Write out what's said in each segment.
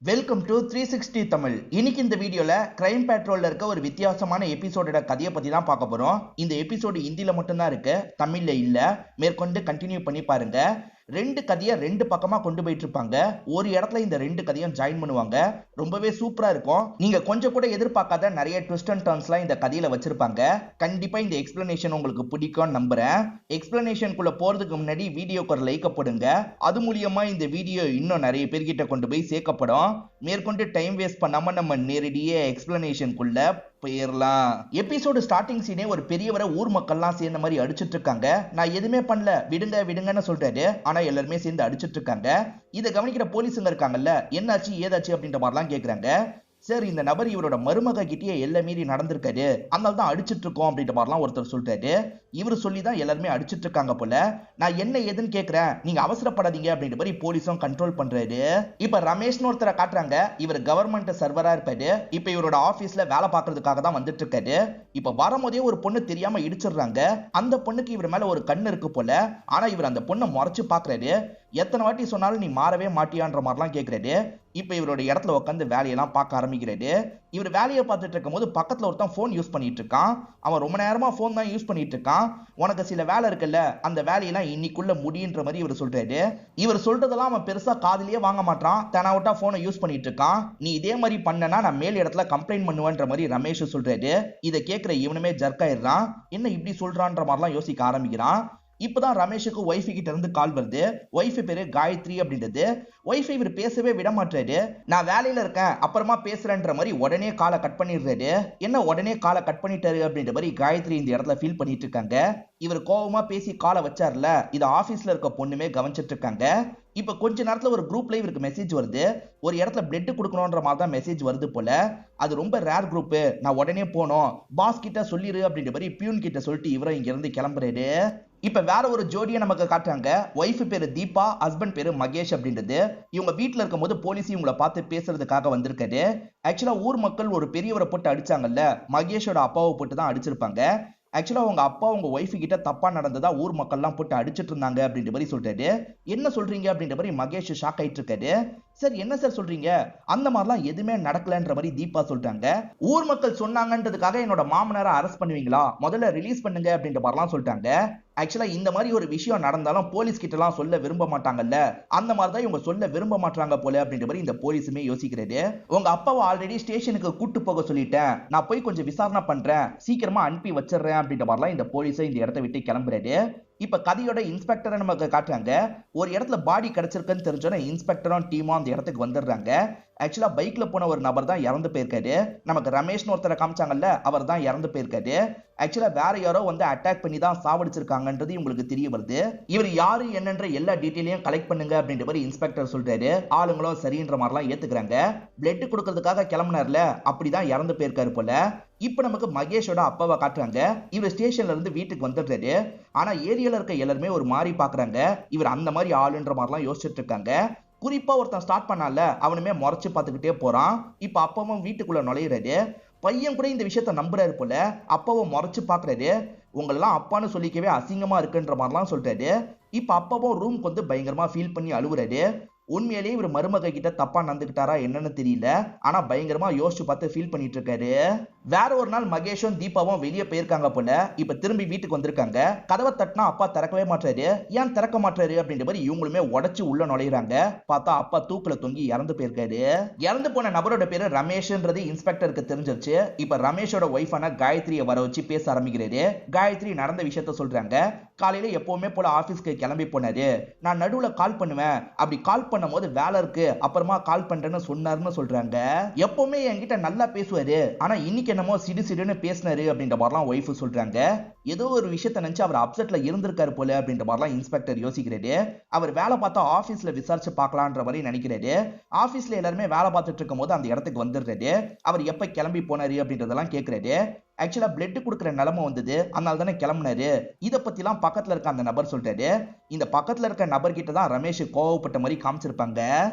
Welcome to 360 Tamil. இன்னைக்கு இந்த வீடியோல கிரைம் பேட்ரோல்ல இருக்க ஒரு வித்தியாசமான எபிசோடோட கதையை பத்தி தான் பார்க்க போறோம். இந்த எபிசோடு ஹிந்தில மட்டும் தான் இருக்கு, தமிழ்ல இல்ல. மேற்கொண்டு கண்டினியூ பண்ணி பாருங்க. ரெண்டு கதையை ரெண்டு பக்கமா கொண்டு போயிட்டு இருப்பாங்க. ஒரு இடத்துல இந்த ரெண்டு கதையும் ஜாயின் பண்ணுவாங்க. ரொம்பவே சூப்பரா இருக்கும். நீங்க கொஞ்சம் கூட எதிர்பார்க்காத நிறைய ட்விஸ்ட் அண்ட் டர்ன்ஸ்லாம் இந்த கதையில வச்சிருப்பாங்க. கண்டிப்பா இந்த எக்ஸ்பிளனேஷன் உங்களுக்கு பிடிக்கும்னு நம்புறேன். எக்ஸ்பிளனேஷனுக்குள்ள போறதுக்கு முன்னாடி வீடியோக்கு ஒரு லைக் போடுங்க. அது மூலியமா இந்த வீடியோ இன்னும் நிறைய பேர்கிட்ட கொண்டு போய் சேர்க்கப்படும். மேற்கொண்டு டைம் வேஸ்ட் பண்ணாம நம்ம நேரடியே எக்ஸ்பிளனேஷனுக்குள்ள போயிடலாம். எபிசோடு ஸ்டார்டிங் சீனே ஒரு பெரியவரை ஊர் மக்கள்லாம் சேர்ந்த மாதிரி அடிச்சிட்டு இருக்காங்க. நான் எதுவுமே பண்ணல, விடுங்க விடுங்கன்னு சொல்றாரு. ஆனா எல்லாருமே சேர்ந்து அடிச்சிட்டு இருக்காங்க. இதை கவனிக்கிற போலீஸுங்க இருக்காங்கல்ல, என்னாச்சு ஏதாச்சு அப்படின்ற மாதிரிலாம் கேக்குறாங்க. சார், இந்த நபர் இவரோட மருமக கிட்டே எல்லை மீறி நடந்திருக்காரு, அதனால தான் அடிச்சிட்டு இருக்கோம் அப்படின்ற மாதிரிலாம் ஒருத்தர் சொல்றாரு. இவர் சொல்லிதான் எல்லாருமே அடிச்சிட்டு இருக்காங்க போல. நான் என்ன ஏதுன்னு கேக்குறேன், நீங்க அவசரப்படாதீங்க அப்படின்ற மாதிரி போலீஸும் கண்ட்ரோல் பண்றாரு. இப்ப ரமேஷ்னு ஒருத்தரை காட்டுறாங்க. இவர் கவர்மெண்ட் சர்வரா இருப்பாரு. இப்ப இவரோட ஆபீஸ்ல வேலை பார்க்கறதுக்காக தான் வந்துட்டு இருக்காரு. இப்ப வரும்போதே ஒரு பொண்ணு தெரியாம இடிச்சிடுறாங்க. அந்த பொண்ணுக்கு இவர் மேல ஒரு கண்ணு இருக்கு போல. ஆனா இவர் அந்த பொண்ணை முறைச்சு பாக்குறாரு. எத்தனை வாட்டி சொன்னாலும் நீ மாறவே மாட்டியான்ற மாதிரிலாம் கேட்கிறாரு. இப்ப இவரோட இடத்துல உட்காந்து வேலையெல்லாம் பார்க்க ஆரம்பிக்கிறாரு. இவர் வேலையை பார்த்துட்டு இருக்கும் போது பக்கத்துல ஒருத்தன் போன் யூஸ் பண்ணிட்டு இருக்கான். அவன் ரொம்ப நேரமா போன் தான் யூஸ் பண்ணிட்டு இருக்கான். உனக்கு சில வேலை இருக்குல்ல, அந்த வேலையெல்லாம் இன்னைக்குள்ள முடியுன்ற மாதிரி இவர் சொல்றாரு. இவர் சொல்றதெல்லாம் அவன் பெருசா காதுலயே வாங்க மாட்டான். தெனாவட்டா போனை யூஸ் பண்ணிட்டு இருக்கான். நீ இதே மாதிரி பண்ணனா நான் மேல் இடத்துல கம்ப்ளைண்ட் பண்ணுவேன்ற மாதிரி ரமேஷ் சொல்றாரு. இதை கேட்கிற இவனுமே ஜர்க் ஆயிடுறான். என்ன இப்படி சொல்றான்ற மாதிரிலாம் யோசிக்க ஆரம்பிக்கிறான். இப்பதான் ரமேஷுக்கு ஒய்ஃபு கிட்ட இருந்து கால் வருது. ஒய்ஃபு பேரு காயத்ரி அப்படின்றது. ஒய்ஃபை இவர் பேசவே விட மாட்டாரு. நான் வேலையில இருக்கேன், அப்புறமா பேசுறேன்ற மாதிரி உடனே காலை கட் பண்ணிடுறாரு. என்ன உடனே காலை கட் பண்ணிட்டாரு அப்படின்ற மாதிரி காயத்ரி இந்த இடத்துல ஃபீல் பண்ணிட்டு இருக்காங்க. இவர் கோவமா பேசி காலை வச்சார்ல, இது ஆபீஸ்ல இருக்க பொண்ணுமே கவனிச்சிட்டு இருக்காங்க. இப்ப கொஞ்ச நேரத்துல ஒரு குரூப்ல இவருக்கு மெசேஜ் வருது. ஒரு இடத்துல பிளட் கொடுக்கணும்ன்ற மாதிரி தான் மெசேஜ் வருது போல. அது ரொம்ப ரேர் குரூப், நான் உடனே போனோம், பாஸ் கிட்ட சொல்லிரு அப்படின்ற மாதிரி பியூன் கிட்ட சொல்லிட்டு இவரை இங்க இருந்து கிளம்புறாரு. இப்ப வேற ஒரு ஜோடியை நமக்கு காட்டுறாங்க. ஒய்ஃப் பேரு தீபா, ஹஸ்பண்ட் பேரு மகேஷ் அப்படின்றது. இவங்க வீட்டுல இருக்கும் போது போலீஸ் இவங்களை பார்த்து பேசுறதுக்காக வந்திருக்காரு. ஆக்சுவலா ஊர் மக்கள் ஒரு பெரியவரை போட்டு அடிச்சாங்கல்ல, மகேஷோட அப்பாவை போட்டு தான் அடிச்சிருப்பாங்க. ஆக்சுவலா உங்க அப்பா உங்க ஒய்ஃப் கிட்ட தப்பா நடந்ததா ஊர் மக்கள்லாம் போட்டு அடிச்சிட்டு இருந்தாங்க அப்படின்ற மாதிரி சொல்றாரு. என்ன சொல்றீங்க அப்படின்ற மாதிரி மகேஷ் ஷாக் ஆயிட்டு இருக்காரு. சார் என்ன சார் சொல்றீங்க, அந்த மாதிரிலாம் எதுவுமே நடக்கலன்ற மாதிரி தீபா சொல்றாங்க. ஊர் மக்கள் சொன்னாங்கன்றதுக்காக என்னோட மாமனாரை அரெஸ்ட் பண்ணுவீங்களா, முதல்ல ரிலீஸ் பண்ணுங்க அப்படின்ற மாதிரிலாம் சொல்லிட்டாங்க. ஆக்சுவலா இந்த மாதிரி ஒரு விஷயம் நடந்தாலும் போலீஸ் கிட்ட எல்லாம் சொல்ல விரும்ப மாட்டாங்கல்ல, அந்த மாதிரி தான் இவங்க சொல்ல விரும்ப மாட்டாங்க போல அப்படின்ற மாதிரி இந்த போலீஸுமே யோசிக்கிறது. உங்க அப்பாவை ஆல்ரெடி ஸ்டேஷனுக்கு கூட்டு போக சொல்லிட்டேன், நான் போய் கொஞ்சம் விசாரணை பண்றேன், சீக்கிரமா அனுப்பி வச்சிடுறேன் அப்படின்ற மாதிரிலாம் இந்த போலீஸை இந்த இடத்தை விட்டு கிளம்புறாரு. இப்ப கதையோட இன்ஸ்பெக்டரை நமக்கு காட்டுறாங்க. ஒரு இடத்துல பாடி கிடைச்சிருக்குன்னு தெரிஞ்சோன்னா இன்ஸ்பெக்டரும் டீமும் அந்த இடத்துக்கு வந்துடுறாங்க. ஆக்சுவலா பைக்ல போன ஒரு நபர் தான் இறந்து போயிருக்காரு. நமக்கு ரமேஷ்னு ஒருத்தரை காமிச்சாங்கல்ல, அவர் தான் இறந்து போயிருக்காரு. ஆக்சுவலா வேற யாரோ வந்து அட்டாக் பண்ணி தான் சாவடிச்சிருக்காங்கன்றது உங்களுக்கு தெரிய வருது. இவர் யாரு என்னன்ற எல்லா டீட்டெயிலையும் கலெக்ட் பண்ணுங்க அப்படின்ற மாதிரி இன்ஸ்பெக்டர் சொல்றாரு. ஆளுங்களும் சரின்ற மாதிரிலாம் ஏத்துக்கிறாங்க. பிளட் கொடுக்கறதுக்காக கிளம்புனார்ல, அப்படிதான் இறந்து போயிருக்காரு போல. இப்ப நமக்கு மகேஷோட அப்பாவை காட்டுறாங்க. இவர் ஸ்டேஷன்ல இருந்து வீட்டுக்கு வந்துடுறாரு. ஆனா ஏரியால இருக்க எல்லாருமே ஒரு மாதிரி பாக்குறாங்க. இவர் அந்த மாதிரி ஆளுன்ற மாதிரிலாம் யோசிச்சுட்டு இருக்காங்க. குறிப்பா ஒருத்தன் ஸ்டார்ட் பண்ணால, அவனுமே முறைச்சு பார்த்துக்கிட்டே போறான். இப்ப அப்பாவும் வீட்டுக்குள்ள நுழையிறாரு. பையன் கூட இந்த விஷயத்த நம்புறாரு போல. அப்பாவும் முறைச்சு பாக்குறாரு. உங்களெல்லாம் அப்பான்னு சொல்லிக்கவே அசிங்கமா இருக்குன்ற மாதிரிலாம் சொல்றாரு. இப்ப அப்பாவும் ரூம்க்கு வந்து பயங்கரமா ஃபீல் பண்ணி அழுவுறாரு. உண்மையிலேயே இவர் மருமக கிட்ட தப்பா நடந்துக்கிட்டாரா என்னன்னு தெரியல. ஆனா பயங்கரமா யோசிச்சு பார்த்து ஃபீல் பண்ணிட்டு இருக்காரு. வேற ஒரு நாள் மகேஷும் தீபாவும் வெளியே போயிருக்காங்க போல. இப்ப திரும்பி வீட்டுக்கு வந்திருக்காங்க. கதவை தட்டினா அப்பா திறக்கவே மாட்டாரு. ஏன் திறக்க மாட்டாரு அப்படின்ற மாதிரி இவங்களுமே உடைச்சு உள்ள நுழையிறாங்க. பார்த்தா அப்பா தூக்குல தொங்கி இறந்து போயிருக்காரு. இறந்து போன நபரோட பேரு ரமேஷ்ன்றது இன்ஸ்பெக்டருக்கு தெரிஞ்சிருச்சு. இப்ப ரமேஷோட ஒய்ஃபான காயத்ரியை வர வச்சு பேச ஆரம்பிக்கிறாரு. காயத்ரி நடந்த விஷயத்த சொல்றாங்க. காலையில எப்பவுமே போல ஆபீஸ்க்கு கிளம்பி போனாரு. நான் நடுவுல கால் பண்ணுவேன், அப்படி கால் பண்ணும்போது வேலை இருக்கு, அப்புறமா கால் பண்றேன்னு சொன்னாருன்னு சொல்றாங்க. எப்பவுமே என்கிட்ட நல்லா பேசுவாரு, ஆனா இன்னைக்கு என்னமோ சிடு சிடுன்னு பேசினாரு அப்படின்ற மாதிரிலாம் ஒய்ஃப் சொல்றாங்க. ஏதோ ஒரு விஷயத்த நினைச்சு அவர் அப்செட்ல இருந்திருக்காரு போல அப்படின்ற மாதிரிலாம் இன்ஸ்பெக்டர் யோசிக்கிறாரு. அவர் வேலை பார்த்தா ஆபீஸ்ல விசாரிச்சு பார்க்கலான்ற மாதிரி நினைக்கிறாரு. ஆபீஸ்ல எல்லாருமே வேலை பார்த்துட்டு இருக்கும் போது அந்த இடத்துக்கு வந்துடுறாரு. அவர் எப்ப கிளம்பி போனாரு அப்படின்றதெல்லாம் கேட்கிறாரு. ஆக்சுவலா பிளட் கொடுக்குற நிலைமை வந்தது, அதனால தானே கிளம்புனாரு. இத பத்திலாம் பக்கத்துல இருக்க அந்த நபர் சொல்றாரு. இந்த பக்கத்துல இருக்க நபர் கிட்ட தான் ரமேஷ் கோவப்பட்ட மாதிரி காமிச்சிருப்பாங்க.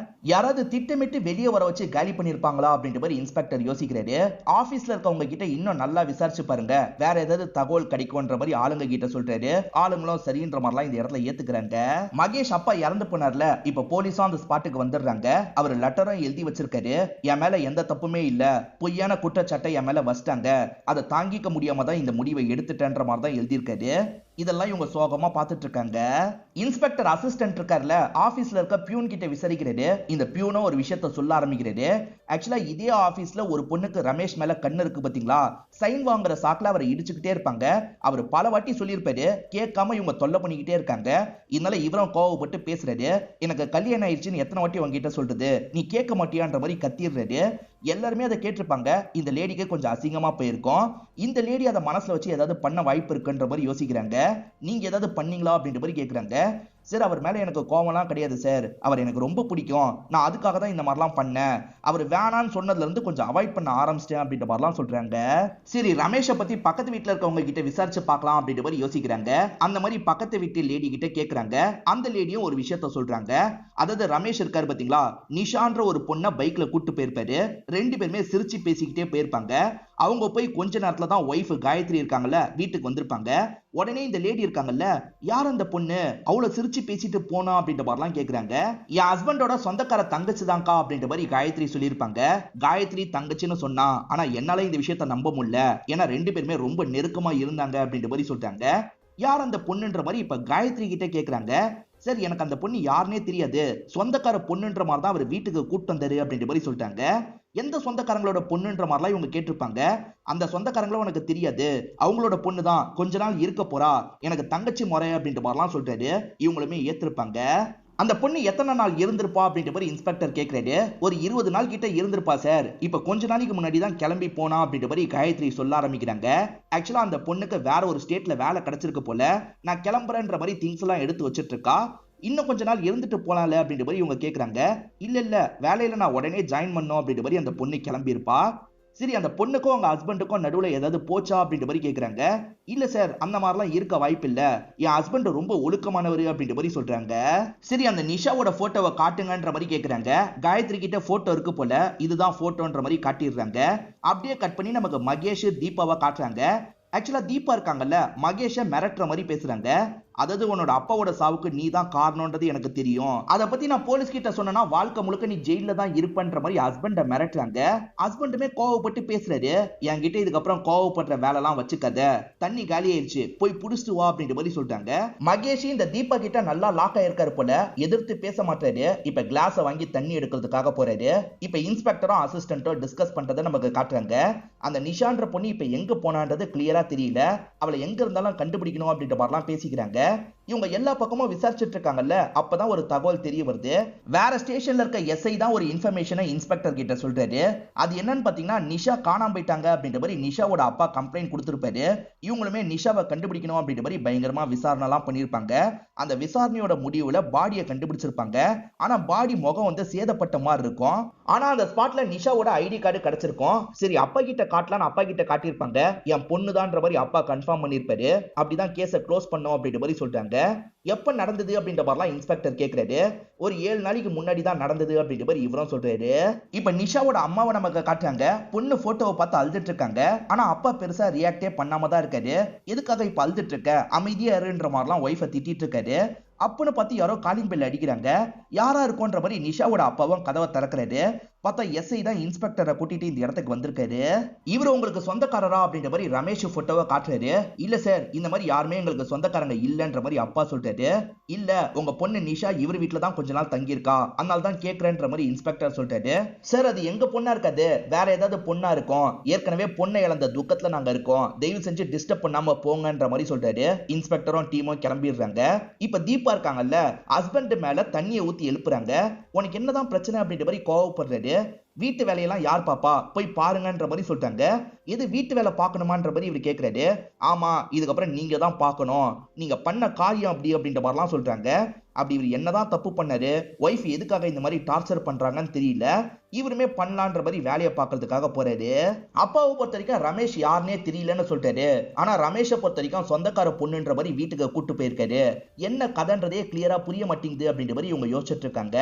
யாராவது திட்டமிட்டு வெளியே வர வச்சு காலி பண்ணிருப்பாங்களா அப்படின்ற மாதிரி இன்ஸ்பெக்டர் யோசிக்கிறாரு. ஆபீஸ்ல இருக்கவங்க கிட்ட இன்னும் நல்லா விசாரிச்சு பாருங்க, வேற ஏதாவது தகவல் கிடைக்கும்ன்ற மாதிரி ஆளுங்க கிட்ட சொல்றாரு. ஆளுங்களும் சரின்ற மாதிரிலாம் இந்த இடத்துல ஏத்துக்கிறாங்க. மகேஷ் அப்பா இறந்து போனார்ல, இப்ப போலீஸும் அந்த ஸ்பாட்டுக்கு வந்துடுறாங்க. அவர் லெட்டரும் எழுதி வச்சிருக்காரு. என் மேல எந்த தப்புமே இல்ல, பொய்யான குற்றச்சாட்டை என் மேல வச்சிட்டாங்க, அதை தாங்கிக்க முடியாம தான் இந்த முடிவை எடுத்துட்டேன்ற மாதிரி தான் எழுதியிருக்காரு. இதெல்லாம் இவங்க சோகமா பார்த்துட்டு இருக்காங்க. இன்ஸ்பெக்டர் அசிஸ்டன்ட் இருக்கார்ல, ஆபீஸ்ல இருக்க பியூன் கிட்ட விசாரிக்கிறாரு. இந்த பியூனும் ஒரு விஷயத்த சொல்ல ஆரம்பிக்கிறாரு. ஆக்சுவலா இதே ஆபீஸ்ல ஒரு பொண்ணுக்கு ரமேஷ் மேல கண்ணு இருக்கு பாத்தீங்களா, சைன் வாங்குற சாக்குல அவரை இடிச்சுக்கிட்டே இருப்பாங்க. அவர் பல வாட்டி சொல்லியிருப்பாரு, கேட்காம இவங்க தொல்லை பண்ணிக்கிட்டே இருக்காங்க. இதனால இவரும் கோவப்பட்டு பேசுறாரு. எனக்கு கல்யாணம் ஆயிடுச்சுன்னு எத்தனை வாட்டி உங்ககிட்ட சொல்றது, நீ கேட்க மாட்டியான்ற மாதிரி கத்திடுறாரு. எல்லாருமே அதை கேட்டிருப்பாங்க. இந்த லேடிக்கு கொஞ்சம் அசிங்கமா போயிருக்கும். இந்த லேடி அதை மனசுல வச்சு ஏதாவது பண்ண வாய்ப்பு இருக்குன்ற மாதிரி யோசிக்கிறாங்க. நீங்க ஏதாவது பண்ணீங்களா அப்படின்ற மாதிரி கேட்கிறாங்க. சார், அவர் மேல எனக்கு கோவம்லாம் கிடையாது சார், அவர் எனக்கு ரொம்ப பிடிக்கும், நான் அதுக்காக தான் இந்த மாதிரிலாம் பண்ணேன், அவர் வேணான்னு சொன்னதுல இருந்து கொஞ்சம் அவாய்ட் பண்ண ஆரம்பிச்சிட்டேன் அப்படின்ற மாதிரிலாம் சொல்றாங்க. சரி, ரமேஷை பத்தி பக்கத்து வீட்டுல இருக்கவங்க கிட்ட விசாரிச்சு பார்க்கலாம் அப்படின்ற மாதிரி யோசிக்கிறாங்க. அந்த மாதிரி பக்கத்து வீட்டு லேடி கிட்ட கேட்கறாங்க. அந்த லேடியும் ஒரு விஷயத்த சொல்றாங்க. அதாவது ரமேஷ் இருக்காரு பாத்தீங்களா, நிஷான்ற ஒரு பொண்ணை பைக்ல கூட்டு போயிருப்பாரு. ரெண்டு பேருமே சிரிச்சு பேசிக்கிட்டே போயிருப்பாங்க. அவங்க போய் கொஞ்ச நேரத்துல தான் ஒய்ஃப் காயத்ரி இருக்காங்கல்ல வீட்டுக்கு வந்திருப்பாங்க. உடனே இந்த லேடி இருக்காங்கல்ல, யார் அந்த பொண்ணு, அவ்வளவு சிரிச்சு பேசிட்டு போனா அப்படின்ற மாதிரிலாம் கேக்குறாங்க. என் ஹஸ்பண்டோட சொந்தக்கார தங்கச்சி தான்க்கா அப்படின்ற மாதிரி காயத்ரி சொல்லியிருப்பாங்க. காயத்ரி தங்கச்சின்னு சொன்னா, ஆனா என்னால இந்த விஷயத்த நம்ப முடியல, ஏன்னா ரெண்டு பேருமே ரொம்ப நெருக்கமா இருந்தாங்க அப்படின்ற மாதிரி சொல்றாங்க. யார் அந்த பொண்ணுன்ற மாதிரி இப்ப காயத்ரி கிட்ட கேக்குறாங்க. சரி, எனக்கு அந்த பொண்ணு யாருன்னே தெரியாது, சொந்தக்கார பொண்ணுன்ற மாதிரி தான் அவர் வீட்டுக்கு கூட்டு வந்தாரு அப்படின்ற மாதிரி சொல்லிட்டாங்க. எந்த சொந்தக்காரங்களோட பொண்ணுன்ற மாதிரிலாம் இவங்க கேட்டிருப்பாங்க. அந்த சொந்தக்காரங்களும் உனக்கு தெரியாது, அவங்களோட பொண்ணு தான், கொஞ்ச நாள் இருக்க போறா, எனக்கு தங்கச்சி முறை அப்படின்ற மாதிரிலாம் சொல்றாரு. இவங்களுமே ஏத்திருப்பாங்க. அந்த பொண்ணு எத்தனை நாள் இருந்திருப்பா அப்படின்ற மாதிரி இன்ஸ்பெக்டர் கேட்கிறாரு. ஒரு 20 நாள் கிட்ட இருந்திருப்பா சார், இப்ப கொஞ்ச நாளைக்கு முன்னாடி தான் கிளம்பி போனா அப்படின்ற மாதிரி காயத்ரி சொல்ல ஆரம்பிக்கிறாங்க. ஆக்சுவலா அந்த பொண்ணுக்கு வேற ஒரு ஸ்டேட்ல வேலை கிடைச்சிருக்கு போல, நான் கிளம்புறேன்ற மாதிரி திங்ஸ் எல்லாம் எடுத்து வச்சிட்டு இருக்கா, இன்னும் கொஞ்ச நாள் இருந்துட்டு போலாம்ல அப்படின்ற மாதிரி இவங்க கேக்குறாங்க. இல்ல வேலையில நான் உடனே ஜாயின் பண்ணோம் அப்படின்ற மாதிரி அந்த பொண்ணு கிளம்பி இருப்பா. சரி, அந்த பொண்ணுக்கும் அவங்க ஹஸ்பண்டுக்கும் நடுவுல ஏதாவது போச்சா அப்படின்ற மாதிரி கேக்குறாங்க. இல்ல சார், அந்த மாதிரிலாம் இருக்க வாய்ப்பு இல்ல, என் ஹஸ்பண்ட் ரொம்ப ஒழுக்கமானவர் அப்படின்ற மாதிரி சொல்றாங்க. சரி, அந்த நிஷாவோட போட்டோவை காட்டுங்கன்ற மாதிரி கேக்குறாங்க. காயத்ரி கிட்ட போட்டோ இருக்கு போல, இதுதான் போட்டோன்ற மாதிரி காட்டிடுறாங்க. அப்படியே கட் பண்ணி நமக்கு மகேஷ் தீபாவை காட்டுறாங்க. ஆக்சுவலா தீபா இருக்காங்கல்ல, மகேஷை மிரட்டுற மாதிரி பேசுறாங்க. அதாவது உன்னோட அப்பாவோட சாவுக்கு நீ தான் காரணம்ன்றது எனக்கு தெரியும், அதை பத்தி நான் போலீஸ் கிட்ட சொன்னா வாழ்க்கை முழுக்க நீ ஜெயில தான் இருப்பன்ற மாதிரி ஹஸ்பண்ட மிரட்டுறாங்க. ஹஸ்பண்டுமே கோவப்பட்டு பேசுறாரு. என்கிட்ட இதுக்கப்புறம் கோவப்படுற வேலை எல்லாம் வச்சுக்காத, தண்ணி காலி ஆயிடுச்சு, போய் புடிச்சிட்டு வா அப்படின்ற மாதிரி சொல்றாங்க. மகேஷ் இந்த தீபா கிட்ட நல்லா லாக் ஆயிருக்காரு போல, எதிர்த்து பேச மாட்டாரு. இப்ப கிளாஸை வாங்கி தண்ணி எடுக்கிறதுக்காக போறாரு. இப்ப இன்ஸ்பெக்டரும் அசிஸ்டன்ட்டும் டிஸ்கஸ் பண்றதை நமக்கு காட்டுறாங்க. அந்த நிஷான்ற பொண்ணு இப்ப எங்க போனான்றது கிளியரா தெரியல, அவளை எங்க இருந்தாலும் கண்டுபிடிக்கணும் அப்படின்ற மாதிரிலாம் பேசிக்கிறாங்க. இவங்க எல்லா பக்கமும் விசாரிச்சுட்டு இருக்காங்கல்ல, அப்பதான் ஒரு தகவல் தெரிய வருது. வேற ஸ்டேஷன்ல இருக்க எஸ்ஐ தான் ஒரு இன்ஃபர்மேஷனை இன்ஸ்பெக்டர் கிட்ட சொல்றாரு. அது என்னன்னு பாத்தீங்கன்னா, நிஷா காணாம போயிட்டாங்க அப்படின்ற மாதிரி நிஷாவோட அப்பா கம்ப்ளைண்ட் கொடுத்திருப்பாரு. இவங்களுமே நிஷாவை கண்டுபிடிக்கணும் அப்படின்ற மாதிரி பயங்கரமா விசாரணை எல்லாம் பண்ணிருப்பாங்க. அந்த விசாரணையோட முடிவுல பாடியை கண்டுபிடிச்சிருப்பாங்க. ஆனா பாடி முகம் வந்து சேதப்பட்ட மாதிரி இருக்கும். ஆனா அந்த ஸ்பாட்ல நிஷாவோட ஐடி கார்டு கிடைச்சிருக்கும். சரி, அப்பா கிட்ட காட்டலாம், அப்பா கிட்ட காட்டியிருப்பாங்க. என் பொண்ணுதான்ற மாதிரி அப்பா கன்ஃபார்ம் பண்ணிருப்பாரு. அப்படிதான் கேஸை க்ளோஸ் பண்ணோம் அப்படின்ற மாதிரி சொல்றாங்க. எப்ப நடந்தது அப்படின்ற மாதிரிலாம் இன்ஸ்பெக்டர் கேட்கிறாரு. ஒரு 7 நாளைக்கு முன்னாடி தான் நடந்தது அப்படின்ற மாதிரி இவரும் சொல்றாரு. இப்ப நிஷாவோட அம்மாவை நமக்கு காட்டுறாங்க. பொண்ணு போட்டோவை பார்த்து அழுதுட்டு இருக்காங்க. ஆனா அப்பா பெருசா ரியாக்டே பண்ணாம தான் இருக்காரு. எதுக்காக இப்ப அழுதுட்டு இருக்க, அமைதியா இருன்ற மாதிரிலாம் ஒய்ஃபை திட்டிட்டு இருக்காரு. அப்பன்னு பார்த்து யாரோ காலிங் பெல் அடிக்கிறாங்க. யாரா இருக்கும்ன்ற மாதிரி நிஷாவோட அப்பாவும் கதவை திறக்கிறாரு. பார்த்தா எஸ்ஐ தான் இன்ஸ்பெக்டரை கூட்டிட்டு இந்த இடத்துக்கு வந்திருக்காரு. இவர் உங்களுக்கு சொந்தக்காரரா அப்படின்ற மாதிரி ரமேஷ் போட்டோவை காட்டுறாரு. இல்ல சார், இந்த மாதிரி யாருமே எங்களுக்கு சொந்தக்காரங்க இல்லன்ற மாதிரி அப்பா சொல்றாரு. இல்ல, உங்க பொண்ணு நிஷா இவர் வீட்டுல தான் கொஞ்ச நாள் தங்கியிருக்கா, அதனால தான் கேட்கறேன்ற மாதிரி இன்ஸ்பெக்டர் சொல்றாரு. சார், அது எங்க பொண்ணா இருக்காது, வேற ஏதாவது பொண்ணா இருக்கும், ஏற்கனவே பொண்ணை இழந்த துக்கத்துல நாங்க இருக்கோம், தயவு செஞ்சு டிஸ்டர்ப் பண்ணாம போங்கன்ற மாதிரி சொல்றாரு. இன்ஸ்பெக்டரும் டீமும் கிளம்பிடுறாங்க. இப்ப தீபா இருக்காங்கல்ல, ஹஸ்பண்ட் மேல தண்ணியை ஊத்தி எழுப்புறாங்க. உனக்கு என்னதான் பிரச்சனை அப்படின்ற மாதிரி கோவப்படுறாரு. சொல்றாரு. வீட்டு வேலையெல்லாம் யார் பாப்பா, போய் பாருங்கன்ற மாதிரி சொல்லிட்டாங்க. எது வீட்டு வேலை பார்க்கணுமான்ற மாதிரி இவர் கேட்கிறாரு. ஆமா, இதுக்கப்புறம் நீங்க தான் பார்க்கணும், நீங்க பண்ண காரியம் அப்படி அப்படின்ற மாதிரிலாம் சொல்றாங்க. அப்படி இவர் என்னதான் தப்பு பண்ணாரு, ஒய்ஃப் எதுக்காக இந்த மாதிரி டார்ச்சர் பண்றாங்கன்னு தெரியல, இவருமே பண்ணலான்ற மாதிரி வேலையை பார்க்கறதுக்காக போறாரு. அப்பாவை பொறுத்த வரைக்கும் ரமேஷ் யாருன்னே தெரியலன்னு சொல்லிட்டாரு. ஆனா ரமேஷை பொறுத்த வரைக்கும் சொந்தக்கார பொண்ணுன்ற மாதிரி வீட்டுக்கு கூட்டு போயிருக்காரு. என்ன கதைன்றதே கிளியரா புரிய மாட்டேங்குது அப்படின்ற மாதிரி இவங்க யோசிச்சுட்டு இருக்காங்க.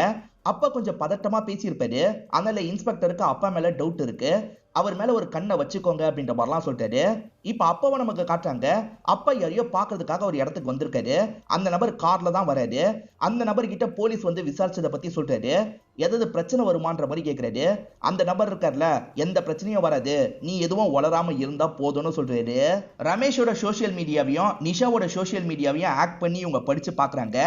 அப்பா கொஞ்சம் பதட்டமா பேசியிருப்பாரு. அதனால இன்ஸ்பெக்டருக்கு அப்பா மேல டவுட் இருக்கு. அவர் மேல ஒரு கண்ணை வச்சுக்கோங்க அப்படின்ற மாதிரிலாம் சொல்லிட்டாரு. இப்ப அப்பாவை நமக்கு காட்டுறாங்க. அப்பா யாரையோ பாக்குறதுக்காக ஒரு இடத்துக்கு வந்திருக்காரு. அந்த நபர் கார்ல தான் வராரு. அந்த நபர் கிட்ட போலீஸ் வந்து விசாரிச்சதை பத்தி சொல்றாரு. ஏதாவது பிரச்சனை வருமான்ற மாதிரி கேட்கிறாரு. அந்த நபர் இருக்கார்ல, எந்த பிரச்சனையும் வராது, நீ எதுவும் வளராம இருந்தா போதும்னு சொல்றாரு. ரமேஷோட சோசியல் மீடியாவையும் நிஷாவோட சோசியல் மீடியாவையும் ஆக்ட் பண்ணி இவங்க படிச்சு பாக்குறாங்க.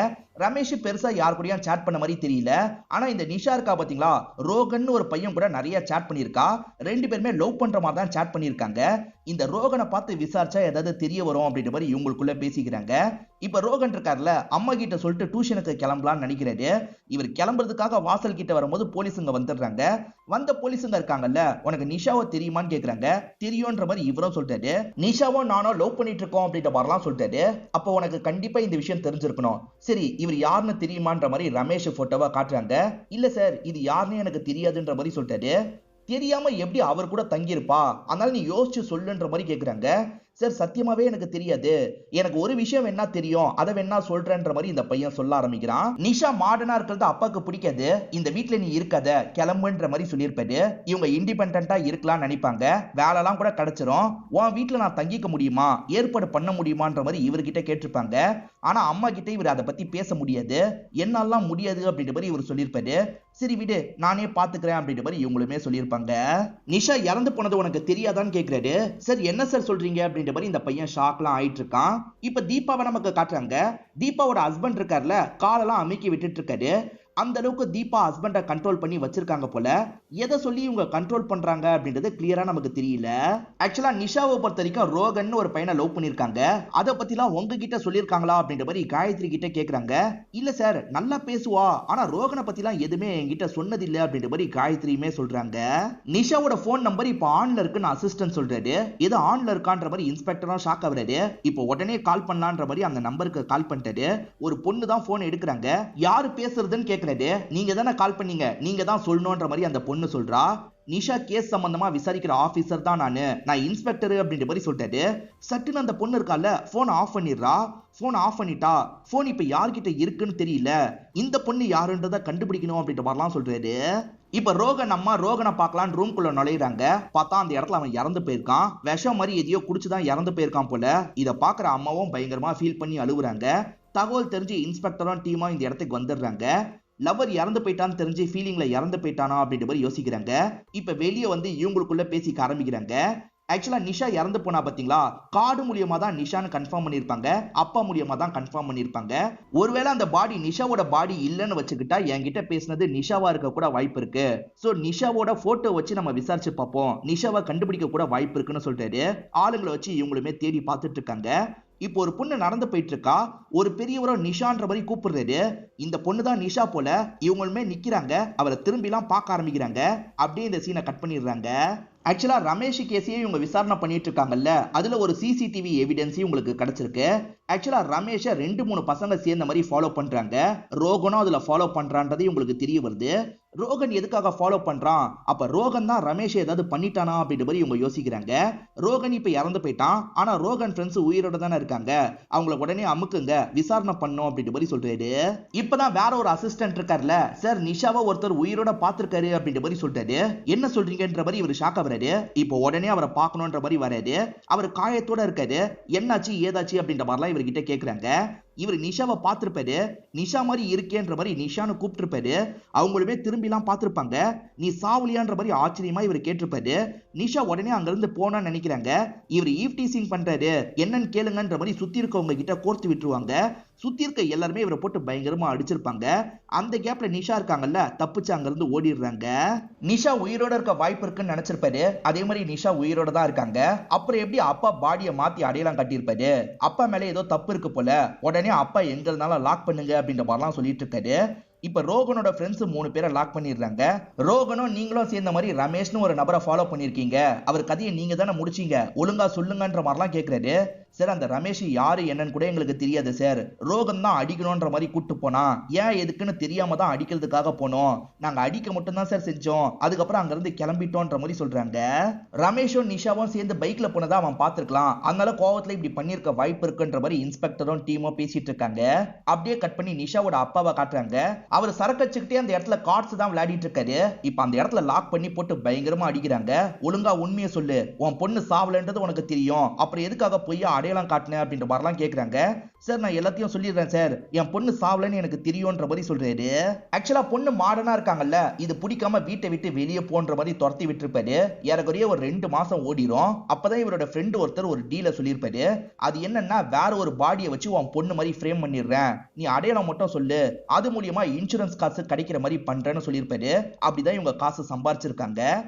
ரமேஷ் பெருசா யார் கூடயும் சாட் பண்ண மாதிரி தெரியல. ஆனா இந்த நிஷா இருக்கா பாத்தீங்களா, ரோகன் ஒரு பையன் கூட நிறைய சாட் பண்ணிருக்கா. ரெண்டு பேருமே லவ் பண்ற மாதிரி தான் சாட் பண்ணிருக்காங்க. இந்த ரோகனை பார்த்து விசாரிச்சா ஏதாவது தெரிய வரும் அப்படின்ற மாதிரி இவங்களுக்குள்ள பேசிக்கிறாங்க. இப்ப ரோகன் இருக்கார்ல, அம்மா கிட்ட சொல்லிட்டு டியூஷனுக்கு கிளம்பலாம்னு நினைக்கிறாரு. இவர் கிளம்புறதுக்காக வாசல் கிட்ட வரும்போது போலீஸுங்க வந்துடுறாங்க. வந்த போலீஸுங்க இருக்காங்கல்ல, உனக்கு நிஷாவோ தெரியுமான்னு கேக்குறாங்க. தெரியும்ன்ற மாதிரி இவரும் சொல்லிட்டாரு. நிஷாவோ நானும் லவ் பண்ணிட்டு இருக்கோம் அப்படின்ற மாதிரிலாம் சொல்லிட்டாரு. அப்போ உனக்கு கண்டிப்பா இந்த விஷயம் தெரிஞ்சிருக்கணும். சரி, இவர் யாருன்னு தெரியுமான்ற மாதிரி ரமேஷ் போட்டோவா காட்டுறாங்க. இல்ல சார், இது யாருன்னு எனக்கு தெரியாதுன்ற மாதிரி சொல்லிட்டாரு. தெரியாம எப்படி அவர் கூட தங்கியிருப்பா, அதனால நீ யோசிச்சு சொல்லுன்ற மாதிரி கேக்குறாங்க. சார், சத்தியமாவே எனக்கு தெரியாது, எனக்கு ஒரு விஷயம் வேணா தெரியும், அதை வேணா சொல்றேன்ற மாதிரி இந்த பையன் சொல்ல ஆரம்பிக்கிறான். நிஷா மாடர்னா இருக்கிறது அப்பாக்கு பிடிக்காது, இந்த வீட்டுல நீ இருக்காத, கிளம்புன்ற மாதிரி சொல்லியிருப்பாரு. இவங்க இண்டிபெண்டா இருக்கலாம்னு நினைப்பாங்க. வேலைலாம் கூட கிடைச்சிரும். உன் வீட்டுல நான் தங்கிக்க முடியுமா, ஏற்பாடு பண்ண முடியுமான்ற மாதிரி இவர்கிட்ட கேட்டிருப்பாங்க. ஆனா அம்மா கிட்ட இவர் அதை பத்தி பேச முடியாது. என்னாலாம் முடியாது அப்படின்ற மாதிரி இவர் சொல்லியிருப்பாரு. சரி விடு, நானே பாத்துக்கிறேன் அப்படின்ற மாதிரி இவங்களுமே சொல்லியிருப்பாங்க. நிஷா இறந்து போனது உனக்கு தெரியாதான்னு கேக்குறாரு. சார், என்ன சார் சொல்றீங்க அப்படின்ற மாதிரி இந்த பையன் ஷாக்லாம் ஆயிட்டு இருக்கான். இப்ப தீபாவை நமக்கு காட்டுறாங்க. தீபாவோட ஹஸ்பண்ட் இருக்கார்ல, காலெல்லாம் அமுக்கி விட்டுட்டு இருக்காரு. அந்த அளவுக்கு தீபா ஹஸ்பண்டை கண்ட்ரோல் பண்ணி வச்சிருக்காங்க போல. எதை சொல்லி இவங்க கண்ட்ரோல் பண்றாங்க அப்படின்றது கிளியரா நமக்கு தெரியல. ஆக்சுவலா நிஷாவை பொறுத்த வரைக்கும் ரோகன் ஒரு பையனை லவ் பண்ணிருக்காங்க. அதை பத்திலாம் உங்ககிட்ட சொல்லியிருக்காங்களா அப்படின்ற மாதிரி காயத்ரி கிட்ட கேக்குறாங்க. இல்ல சார், நல்லா பேசுவா, ஆனா ரோகனை பத்திலாம் எதுவுமே என்கிட்ட சொன்னதில்லை அப்படின்ற மாதிரி காயத்ரியுமே சொல்றாங்க. நிஷாவோட போன் நம்பர் இப்ப ஆன்ல இருக்குன்னு அசிஸ்டன்ட் சொல்றாரு. ஏதோ ஆன்ல இருக்கான்ற மாதிரி இன்ஸ்பெக்டரும் ஷாக் ஆகுறாரு. இப்போ உடனே கால் பண்ணலான்ற மாதிரி அந்த நம்பருக்கு கால் பண்ணிட்டாரு. ஒரு பொண்ணு தான் போன் எடுக்கிறாங்க. யாரு பேசுறதுன்னு கேக்குறாரு. நீங்க தானே கால் பண்ணீங்க, நீங்க தான் சொல்லணும்ன்ற மாதிரி அந்த பொண்ணு சொல்றா. நிஷா கேஸ் சம்பந்தமா விசாரிக்கிற ஆபீசர் தான் நான் இன்ஸ்பெக்டர் அப்படின்ற மாதிரி சொல்லிட்டாரு. சட்டுன்னு அந்த பொண்ணு இருக்கால, போன் ஆஃப் பண்ணிடுறா. போன் ஆஃப் பண்ணிட்டா. போன் இப்ப யார்கிட்ட இருக்குன்னு தெரியல, இந்த பொண்ணு யாருன்றத கண்டுபிடிக்கணும் அப்படின்ற மாதிரிலாம் சொல்றாரு. இப்ப ரோகன் அம்மா ரோகனை பார்க்கலாம் ரூம்குள்ள நுழையிறாங்க. பார்த்தா அந்த இடத்துல அவன் இறந்து போயிருக்கான். விஷம் மாதிரி எதையோ குடிச்சுதான் இறந்து போயிருக்கான் போல. இதை பாக்குற அம்மாவும் பயங்கரமா ஃபீல் பண்ணி அழுகுறாங்க. தகவல் தெரிஞ்சு இன்ஸ்பெக்டரும் டீமும் இந்த இடத்துக்கு வந்துடுறாங்க. லவர் இறந்து போயிட்டான்னு தெரிஞ்சு ஃபீலிங்ல இறந்து போயிட்டானா அப்படின்ற மாதிரி யோசிக்கிறாங்க. இப்ப வெளியே வந்து இவங்களுக்குள்ள பேசிக்க ஆரம்பிக்கிறாங்க. ஆக்சுவலா நிஷா இறந்து போனா பாத்தீங்களா, கார்டு மூலியமா தான் நிஷான்னு கன்ஃபார்ம் பண்ணிருப்பாங்க. அப்பா மூலியமா தான் கன்ஃபார்ம் பண்ணிருப்பாங்க. ஒருவேளை அந்த பாடி நிஷாவோட பாடி இல்லன்னு வச்சுக்கிட்டா என்கிட்ட பேசினது நிஷாவா இருக்க கூட வாய்ப்பு இருக்கு. சோ நிஷாவோட போட்டோ வச்சு நம்ம விசாரிச்சு பார்ப்போம், நிஷாவை கண்டுபிடிக்க கூட வாய்ப்பு இருக்குன்னு சொல்லிட்டாரு. ஆளுங்களை வச்சு இவங்களுமே தேடி பார்த்துட்டு இருக்காங்க. இப்போ ஒரு பொண்ணு நடந்து போயிட்டு இருக்கா. ஒரு பெரியவரோ நிஷான்ற மாதிரி கூப்பிடுறாரு. இந்த பொண்ணு தான் நிஷா போல. இவங்களுமே நிக்கிறாங்க. அவரை திரும்பிலாம் பார்க்க ஆரம்பிக்கிறாங்க. அப்படியே இந்த சீனை கட் பண்ணிடுறாங்க. ஆக்சுவலா ரமேஷ் கேஸையே இவங்க விசாரணை பண்ணிட்டு இருக்காங்கல்ல, அதுல ஒரு சிசிடிவி எவிடன்ஸையும் உங்களுக்கு கிடைச்சிருக்கு. ஆக்சுவலா ரமேஷை 2-3 பசங்க சேர்ந்த மாதிரி ஃபாலோ பண்றாங்க. ரோகனும் அதுல ஃபாலோ பண்றான்றது உங்களுக்கு தெரிய வருது. ரோகன் எதுக்காக ஃபாலோ பண்றான், அப்ப ரோகன் தான் ரமேஷ் ஏதாவது பண்ணிட்டானா அப்படின்ற மாதிரி இவங்க யோசிக்கிறாங்க. ரோகன் இப்ப இறந்து போயிட்டான். ஆனா ரோகன் ஃப்ரெண்ட்ஸ் உயிரோட தானே இருக்காங்க. அவங்கள உடனே அமுக்குங்க, விசாரணை பண்ணும் அப்படின்ற மாதிரி சொல்றாரு. இப்பதான் வேற ஒரு அசிஸ்டன்ட் இருக்காருல, சார் நிஷாவை ஒருத்தர் உயிரோட பாத்துருக்காரு அப்படின்ற மாதிரி சொல்றாரு. என்ன சொல்றீங்கன்ற மாதிரி இவர் ஷாக் ஆகுறாரு. இப்போ உடனே அவரை பார்க்கணும்ன்ற மாதிரி வராரு. அவர் காயத்தோட இருக்காரு. என்னாச்சு ஏதாச்சு அப்படின்ற மாதிரிலாம் இவர்கிட்ட கேக்குறாங்க. இவர் நிஷாவை பார்த்திருப்பாரு. நிஷா மாதிரி இருக்கேன்ற மாதிரி நிஷான்னு கூப்பிட்டுருப்பாரு. அவங்களுமே திரும்பிலாம் பார்த்திருப்பாங்க. நீ சாவுலியான்ற மாதிரி ஆச்சரியமா இவர் கேட்டிருப்பாரு. நிஷா உடனே அங்கிருந்து போனான்னு நினைக்கிறாங்க. இவர் ஈவ்டீசிங் பண்றாரு, என்னன்னு கேளுங்கன்ற மாதிரி சுத்தி இருக்கவங்க கிட்ட கோர்த்து விட்டுருவாங்க. சுத்தி இருக்க எல்லாருமே இவரை போட்டு பயங்கரமா அடிச்சிருப்பாங்க. அந்த கேப்ல நிஷா இருக்காங்கல்ல, தப்பிச்சு அங்கிருந்து ஓடிடுறாங்க. நிஷா உயிரோட இருக்க வாய்ப்பு இருக்குன்னு நினைச்சிருப்பாரு. அதே மாதிரி நிஷா உயிரோட தான் இருக்காங்க. அப்புறம் எப்படி அப்பா பாடியை மாத்தி அடையாளம் காட்டியிருப்பாரு. அப்பா மேல ஏதோ தப்பு இருக்கு போல. உடனே அப்பா எங்க இருந்தாலும் லாக் பண்ணுங்க அப்படின்ற மாதிரிலாம் சொல்லிட்டு இருக்காரு. இப்ப ரோகனோட ஃப்ரெண்ட்ஸ் 3 பேரை லாக் பண்ணிடுறாங்க. ரோகனும் நீங்களும் சேர்ந்த மாதிரி ரமேஷ்னு ஒரு நபரை ஃபாலோ பண்ணிருக்கீங்க, அவர் கதையை நீங்க தானே முடிச்சீங்க, ஒழுங்கா சொல்லுங்கன்ற மாதிரிலாம் கேக்குறாரு. சார் அந்த ரமேஷ் யாரு என்னன்னு கூட எங்களுக்கு தெரியாது சார், ரோகன் தான் அடிக்கணும்ன்ற மாதிரி கூட்டு போனா, ஏன் எதுக்குன்னு தெரியாம தான் அடிக்கிறதுக்காக போனோம், நாங்க அடிக்க மட்டும் தான் சார் செஞ்சோம், அதுக்கப்புறம் அங்க இருந்து கிளம்பிட்டோன்ற மாதிரி சொல்றாங்க. ரமேஷும் நிஷாவும் சேர்ந்து பைக்ல போனதா அவன் பார்த்திருக்கலாம், அதனால கோவத்துல இப்படி பண்ணிருக்க வாய்ப்பு இருக்குன்ற மாதிரி இன்ஸ்பெக்டரும் டீமும் பேசிட்டு இருக்காங்க. அப்படியே கட் பண்ணி நிஷாவோட அப்பாவை காட்டுறாங்க. அவர் சரக்கு வச்சுக்கிட்டே அந்த இடத்துல கார்ட்ஸ் தான் விளையாடிட்டு இருக்காரு. இப்ப அந்த இடத்துல லாக் பண்ணி போட்டு பயங்கரமா அடிக்கிறாங்க. ஒழுங்கா உண்மையை சொல்லு, உன் பொண்ணு சாவலன்றது உனக்கு தெரியும், அப்புறம் எதுக்காக போய் அடையாளம் காட்டினேன் அப்படின்ற மாதிரிலாம் கேக்குறாங்க. சார் நான் எல்லாத்தையும் சொல்லிடுறேன் சார், என் பொண்ணு சாவலன்னு எனக்கு தெரியும்ன்ற மாதிரி சொல்றாரு. ஆக்சுவலா பொண்ணு மாடனா இருக்காங்கல்ல, இது பிடிக்காம வீட்டை விட்டு வெளியே போன்ற மாதிரி துரத்தி விட்டுருப்பாரு. ஏறக்குறைய ஒரு 2 மாசம் ஓடிரும். அப்பதான் இவரோட ஃப்ரெண்ட் ஒருத்தர் ஒரு டீல சொல்லியிருப்பாரு. அது என்னன்னா, வேற ஒரு பாடியை வச்சு உன் பொண்ணு மாதிரி ஃப்ரேம் பண்ணிடுறேன், நீ அடையாளம் மட்டும் சொல்லு, அது மூலியமா இன்சூரன்ஸ் காசு கிடைக்கிற மாதிரி பண்றேன்னு சொல்லியிருப்பாரு. அப்படிதான் இவங்க காசு சம்பாரிச்சிருக்காங்க.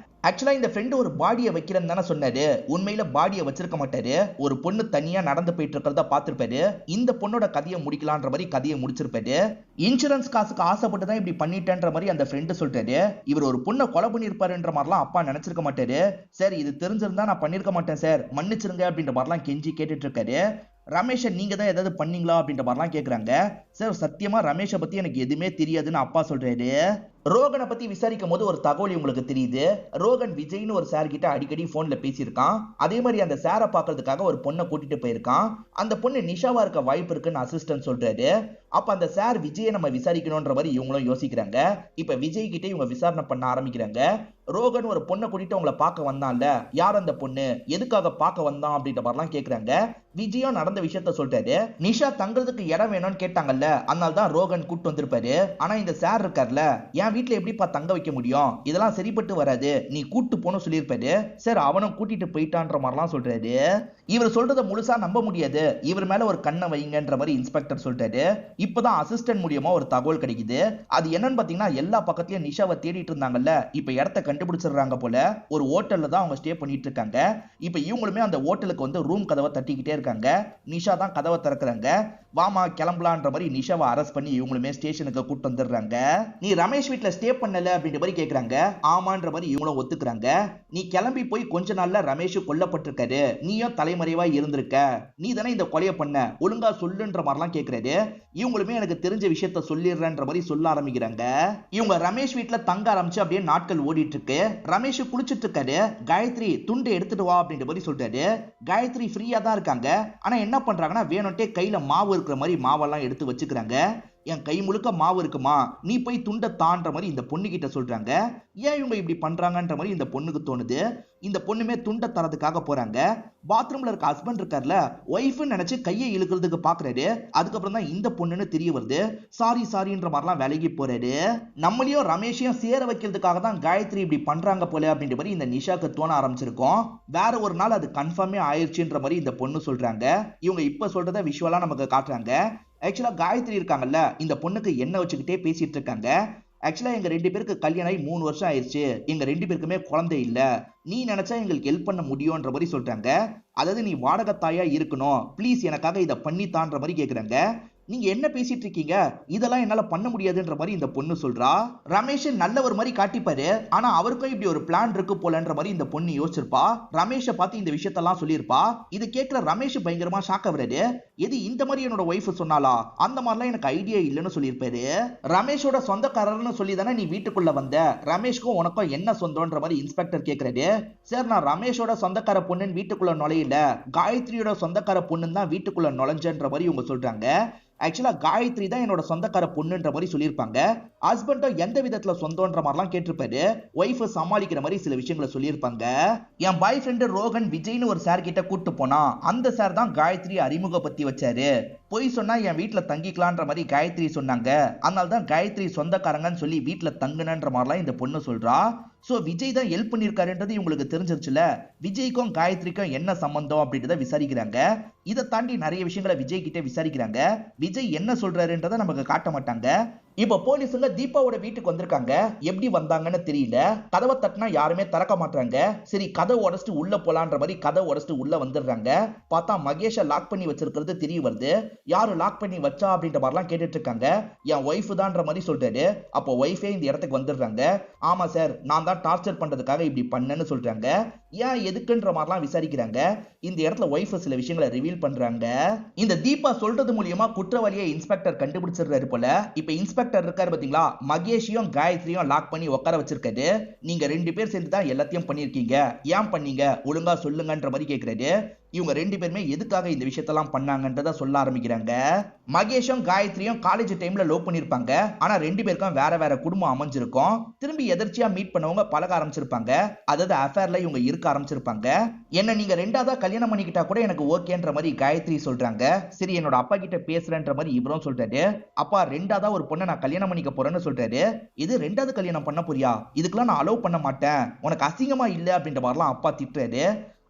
ஆக்சுவலா இந்த ஃப்ரெண்ட் ஒரு பாடியை வைக்கிறேன்னு தானே சொன்னாரு, உண்மையில பாடியை வச்சிருக்க மாட்டாரு. ஒரு பொண்ணு தனியா நடந்து போயிட்டு இருக்கிறத பார்த்திருப்பாரு. இந்த பொண்ணோட கதையை முடிக்கலான்ற மாதிரி கதையை முடிச்சிருப்பாரு. இன்சூரன்ஸ் காசுக்கு ஆசைப்பட்டு தான் இப்படி பண்ணிட்டேன்ற மாதிரி அந்த ஃப்ரெண்ட் சொல்லிட்டாரு. இவர் ஒரு பொண்ணை கொலை பண்ணிருப்பாருன்ற மாதிரிலாம் அப்பா நினைச்சிருக்க மாட்டாரு. சார் இது தெரிஞ்சிருந்தா நான் பண்ணிருக்க மாட்டேன் சார், மன்னிச்சிருங்க அப்படின்ற மாதிரிலாம் கெஞ்சி கேட்டுட்டு இருக்காரு. ரமேஷை நீங்க தான் ஏதாவது பண்ணீங்களா அப்படின்ற மாதிரிலாம் கேக்குறாங்க. சார் சத்தியமா ரமேஷை பத்தி எனக்கு எதுவுமே தெரியாதுன்னு அப்பா சொல்றாரு. ரோகனை பத்தி விசாரிக்கும் போது ஒரு தகவல் உங்களுக்கு தெரியுது. ரோகன் விஜய்னு ஒரு சார் கிட்ட அடிக்கடி போன்ல பேசியிருக்கான். அதே மாதிரி அந்த சாரை பாக்குறதுக்காக ஒரு பொண்ணை கூட்டிட்டு போயிருக்கான். அந்த பொண்ணு நிஷாவா இருக்க வாய்ப்பு இருக்குன்னு அசிஸ்டன்ட் சொல்றாரு. அப்ப அந்த சார் விஜயை நம்ம விசாரிக்கணும்ன்ற மாதிரி இவங்களும் யோசிக்கிறாங்க. இப்ப விஜய் கிட்ட இவங்க விசாரணை பண்ண ஆரம்பிக்கிறாங்க. ரோகன் ஒரு பொண்ணை கூட்டிட்டு உங்களை பார்க்க வந்தான்ல, யார் அந்த பொண்ணு, எதுக்காக பார்க்க வந்தான் அப்படின்ற மாதிரிலாம் கேக்குறாங்க. விஜயும் நடந்த விஷயத்த சொல்றாரு. நிஷா தங்குறதுக்கு இடம் வேணும்னு கேட்டாங்கல்ல, அதனால தான் ரோகன் கூட்டு வந்திருப்பாரு. ஆனா இந்த சார் இருக்கார்ல, என் வீட்டுல எப்படிப்பா தங்க வைக்க முடியும், இதெல்லாம் சரிப்பட்டு வராது, நீ கூட்டு போன்னு சொல்லியிருப்பாரு. சார் அவனும் கூட்டிட்டு போயிட்டான்ற மாதிரிலாம் சொல்றாரு. இவர் சொல்றத முழுசா நம்ப முடியாது, இவர் மேல ஒரு கண்ணை வைங்கன்ற மாதிரி இன்ஸ்பெக்டர் சொல்றாரு. இப்பதான் அசிஸ்டன்ட் மூலியமா ஒரு தகவல் கிடைக்குது. அது என்னன்னு பாத்தீங்கன்னா, எல்லா பக்கத்துலயும் நிஷாவை தேடிட்டு இருந்தாங்கல்ல, இப்ப இடத்த கண்டுபிடிச்சிடுறாங்க போல. ஒரு ஹோட்டல்ல தான் அவங்க ஸ்டே பண்ணிட்டு இருக்காங்க. இப்ப இவங்களுமே அந்த ஹோட்டலுக்கு வந்து ரூம் கதவை தட்டிக்கிட்டே இருக்காங்க. நிஷா தான் கதவை திறக்கிறாங்க. வாமா கிளம்பலான்ற மாதிரி நிஷாவை அரெஸ்ட் பண்ணி இவங்களுமே ஸ்டேஷனுக்கு கூட்டு வந்துடுறாங்க. நீ ரமேஷ் வீட்டுல ஸ்டே பண்ணல அப்படின்ற மாதிரி கேக்குறாங்க. ஆமான்ற மாதிரி இவங்களும் ஒத்துக்கிறாங்க. நீ கிளம்பி போய் கொஞ்ச நாள்ல ரமேஷ் கொல்லப்பட்டிருக்காரு, நீயும் தலைமறைவா இருந்திருக்க, நீ தானே இந்த கொலையை பண்ண, ஒழுங்கா சொல்லுன்ற மாதிரிலாம் கேக்குறாரு. இவங்களுமே எனக்கு தெரிஞ்ச விஷயத்த சொல்லிடுறேன்ற மாதிரி சொல்ல ஆரம்பிக்கிறாங்க. இவங்க ரமேஷ் வீட்டுல தங்க ஆரம்பிச்சு அப்படியே நாட்கள் ஓடிட்டு இருக்கு. ரமேஷ் குளிச்சிட்டு இருக்காரு. காயத்ரி துண்டு எடுத்துட்டு வா அப்படின்ற மாதிரி சொல்றாரு. காயத்ரி ஃப்ரீயா தான் இருக்காங்க. ஆனா என்ன பண்றாங்கன்னா, வேணும்ட்டே கையில மாவு இருக்கிற மாதிரி மாவெல்லாம் எடுத்து வச்சுக்கிறாங்க. என் கை முழுக்க மாவு இருக்குமா, நீ போய் துண்டை தான்ற மாதிரி இந்த பொண்ணு கிட்ட சொல்றாங்க. ஏன் இவங்க இப்படி பண்றாங்கன்ற மாதிரி இந்த பொண்ணுக்கு தோணுது. இந்த பொண்ணுமே துண்டை தரதுக்காக போறாங்க. பாத்ரூம்ல இருக்க ஹஸ்பண்ட் இருக்கார்ல, ஒய்ஃப்னு நினைச்சு கையை இழுக்கிறதுக்கு பாக்குறாரு. அதுக்கப்புறம் தான் இந்த பொண்ணுன்னு தெரிய வருது. சாரின்ற மாதிரிலாம் விலகி போறாரு. நம்மளையும் ரமேஷையும் சேர வைக்கிறதுக்காக தான் காயத்ரி இப்படி பண்றாங்க போல அப்படின்ற மாதிரி இந்த நிஷாக்கு தோண ஆரம்பிச்சிருக்கோம். வேற ஒரு நாள் அது கன்ஃபார்மே ஆயிடுச்சுன்ற மாதிரி இந்த பொண்ணு சொல்றாங்க. இவங்க இப்ப சொல்றத விஷுவலா நமக்கு காட்டுறாங்க. ஆக்சுவலா காயத்ரி இருக்காங்கல்ல, இந்த பொண்ணுக்கு என்ன வச்சுக்கிட்டே பேசிட்டு இருக்காங்க. ஆக்சுவலா எங்க 2 பேருக்கு கல்யாணம் ஆகி 3 வருஷம் ஆயிடுச்சு, எங்க 2 பேருக்குமே குழந்தை இல்ல, நீ நினைச்சா எங்களுக்கு ஹெல்ப் பண்ண முடியும்ன்ற மாதிரி சொல்றாங்க. அதாவது நீ வாடகை தாயா இருக்கணும், ப்ளீஸ் எனக்காக இதை பண்ணித்தான்ற மாதிரி கேக்குறாங்க. நீங்க என்ன பேசிட்டு இருக்கீங்க, இதெல்லாம் என்னால பண்ண முடியாதுன்ற மாதிரி இந்த பொண்ணு சொல்றா. ரமேஷ் நல்ல ஒரு மாதிரி காட்டிப்பாரு, ஆனா அவருக்கும் இப்படி ஒரு பிளான் இருக்கு போலன்ற மாதிரி இந்த பொண்ணு யோசிச்சிருப்பா. ரமேஷை பார்த்து இந்த விஷயத்தெல்லாம் சொல்லியிருப்பா. இது கேட்கிற ரமேஷ் பயங்கரமா ஷாக் ஆகுறாரு. எது இந்த மாதிரி என்னோட ஒய்ஃப் சொன்னாலா, அந்த மாதிரிலாம் எனக்கு ஐடியா இல்லைன்னு சொல்லியிருப்பாரு. ரமேஷோட சொந்தக்காரர்னு சொல்லி தானே நீ வீட்டுக்குள்ள வந்த, ரமேஷ்க்கும் உனக்கும் என்ன சொந்தம்ன்ற மாதிரி இன்ஸ்பெக்டர் கேட்கிறாரு. சார் நான் ரமேஷோட சொந்தக்கார பொண்ணுன்னு வீட்டுக்குள்ள நுழையில, காயத்ரியோட சொந்தக்கார பொண்ணுன்னு தான் வீட்டுக்குள்ள நுழைஞ்சன்ற மாதிரி இவங்க சொல்றாங்க. ஆக்சுவலா காயத்ரி தான் என்னோட சொந்தக்கார பொண்ணுன்ற மாதிரி சொல்லியிருப்பாங்க. ஹஸ்பண்டும் எந்த விதத்துல சொந்தம்ன்ற மாதிரிலாம் கேட்டிருப்பாரு. ஒய்ஃப் சமாளிக்கிற மாதிரி சில விஷயங்களை சொல்லியிருப்பாங்க. என் பாய் ஃப்ரெண்டு ரோகன் விஜய்னு ஒரு சார் கிட்ட கூட்டு போனா, அந்த சார் தான் காயத்ரி அறிமுகப்படுத்தி வச்சாரு. போய் சொன்னா என் வீட்டுல தங்கிக்கலான்ற மாதிரி காயத்ரி சொன்னாங்க. அதனால தான் காயத்ரி சொந்தக்காரங்கன்னு சொல்லி வீட்டுல தங்குனன்ற மாதிரிலாம் இந்த பொண்ணு சொல்றா. சோ விஜய் தான் ஹெல்ப் பண்ணிருக்காருன்றது இவங்களுக்கு தெரிஞ்சிருச்சுல. விஜய்க்கும் காயத்ரிக்கும் என்ன சம்பந்தம் அப்படின்றத விசாரிக்கிறாங்க. இதை தாண்டி நிறைய விஷயங்களை விஜய் கிட்ட விசாரிக்கிறாங்க. விஜய் என்ன சொல்றாருன்றதை நமக்கு காட்ட மாட்டாங்க. இப்ப போலீஸுங்க தீபாவோட வீட்டுக்கு வந்திருக்காங்க. எப்படி வந்தாங்கன்னு தெரியல. கதவை தட்டினா யாருமே திறக்க மாட்டாங்க. சரி கதை உடைச்சிட்டு உள்ள போலான்ற மாதிரி கதை உடைச்சிட்டு உள்ள வந்துடுறாங்க. பார்த்தா மகேஷை லாக் பண்ணி வச்சிருக்கிறது தெரிய வருது. யாரு லாக் பண்ணி வச்சா அப்படின்ற மாதிரிலாம் கேட்டுட்டு இருக்காங்க. என் ஒய்ஃப் தான்ற மாதிரி சொல்றாரு. அப்போ ஒய்ஃபே இந்த இடத்துக்கு வந்துடுறாங்க. ஆமா சார், நான் தான் டார்ச்சர் பண்றதுக்காக இப்படி பண்ணேன்னு சொல்றாங்க. ஏன் எதுக்குன்ற மாதிரிலாம் விசாரிக்கிறாங்க. இந்த இடத்துல ஒய்ஃப் சில விஷயங்களை ரிவீல் பண்றாங்க. இந்த தீபா சொல்றது மூலியமா குற்றவாளியை இன்ஸ்பெக்டர் கண்டுபிடிச்சிடுறாரு போல. இப்ப இன்ஸ்பெக்டர் இருக்காரு பாத்தீங்களா, மகேஷையும் காயத்ரியும் லாக் பண்ணி உட்கார வச்சிருக்காரு. நீங்க 2 பேர் சேர்ந்து தான் எல்லாத்தையும் பண்ணிருக்கீங்க, ஏன் பண்ணீங்க ஒழுங்கா சொல்லுங்கன்ற மாதிரி கேக்குறாரு. இவங்க 2 பேருமே எதுக்காக இந்த விஷயத்தெல்லாம் பண்ணாங்கன்றத சொல்ல ஆரம்பிக்கிறாங்க. மகேஷும் காயத்ரியும் காலேஜ் டைம்ல லவ் பண்ணிருப்பாங்க. ஆனா 2 பேருக்கும் வேற வேற குடும்பம் அமைஞ்சிருக்கும். திரும்பி எதர்ச்சியா மீட் பண்ணவங்க பழக ஆரம்பிச்சிருப்பாங்க. அதாவது அஃபேர்ல இவங்க இருக்க ஆரம்பிச்சிருப்பாங்க. என்ன நீங்க 2ஆவதா கல்யாணம் பண்ணிக்கிட்டா கூட எனக்கு ஓகேன்ற மாதிரி காயத்ரி சொல்றாங்க. சரி என்னோட அப்பா கிட்ட பேசுறேன்ற மாதிரி இவரும் சொல்றாரு. அப்பா 2ஆவதா ஒரு பொண்ணை நான் கல்யாணம் பண்ணிக்க போறேன்னு சொல்றாரு. இது 2ஆவது கல்யாணம் பண்ண போறியா? இதுக்கெல்லாம் நான் அலோவ் பண்ண மாட்டேன், உனக்கு அசிங்கமா இல்ல அப்படின்ற மாதிரிலாம் அப்பா திட்டுறாரு.